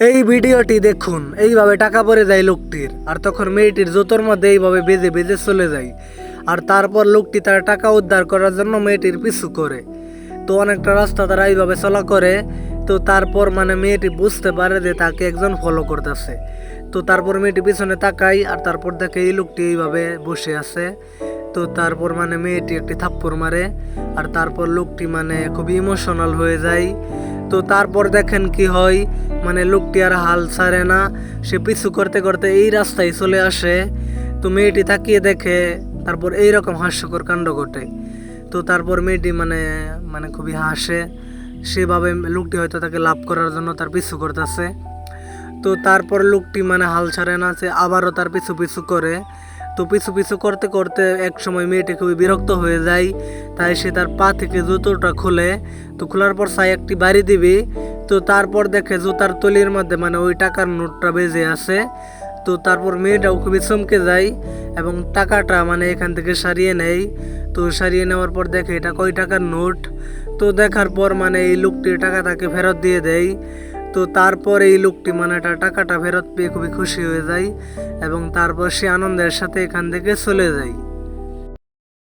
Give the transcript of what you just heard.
এই ভিডিওটি দেখুন। এইভাবে টাকা পড়ে যায় লোকটির, আর তখন মেয়েটির জুতোর মধ্যে এইভাবে বেজে বেজে চলে যায়। আর তারপর লোকটি তার টাকা উদ্ধার করার জন্য মেয়েটির পিছু করে। তো অনেকটা রাস্তা তারা এইভাবে চলা করে। তো তারপর মেয়েটি বুঝতে পারে যে তাকে একজন ফলো করতেছে। তো তারপর মেয়েটি পিছনে তাকায়, আর তারপর দেখে এই লোকটি এইভাবে বসে আছে। তো তারপর মেয়েটি একটি থাপ্পড় মারে, আর তারপর লোকটি খুবই ইমোশনাল হয়ে যায়। তো তারপর দেখেন কি হয়, লোকটি আর হাল ছাড়ে না, সে পিছু করতে করতে এই রাস্তায় চলে আসে। তো মেয়েটি তাকিয়ে দেখে, তারপর এইরকম হাস্যকর কাণ্ড ঘটে। তো তারপর মেয়েটি খুবই হাসে। সেভাবে লোকটি হয়তো তাকে লাভ করার জন্য তার পিছু করতেছে। তো তারপর লোকটি হাল ছাড়ে না, সে আবারও তার পিছু পিছু করে। তো পিছু পিছু করতে করতে এক সময় মেয়েটি খুবই বিরক্ত হয়ে যায়, তাই সে তার পা থেকে জুতোটা খুলে। তো খোলার পর সাই একটি বাড়ি দিবে। তো তারপর দেখে জুতার তলির মধ্যে ওই টাকার নোটটা বেজে আছে। তো তারপর মেয়েটাও খুবই চমকে যায় এবং টাকাটা এখান থেকে সারিয়ে নেয়। তো সারিয়ে নেওয়ার পর দেখে এটা কয় টাকার নোট। তো দেখার পর এই লোকটির টাকা তাকে ফেরত দিয়ে দেয়। তো তারপর এই লোকটি টাকাটা ফেরত পেয়ে খুবই খুশি হয়ে যায় এবং তারপর সে আনন্দের সাথে এখান থেকে চলে যায়।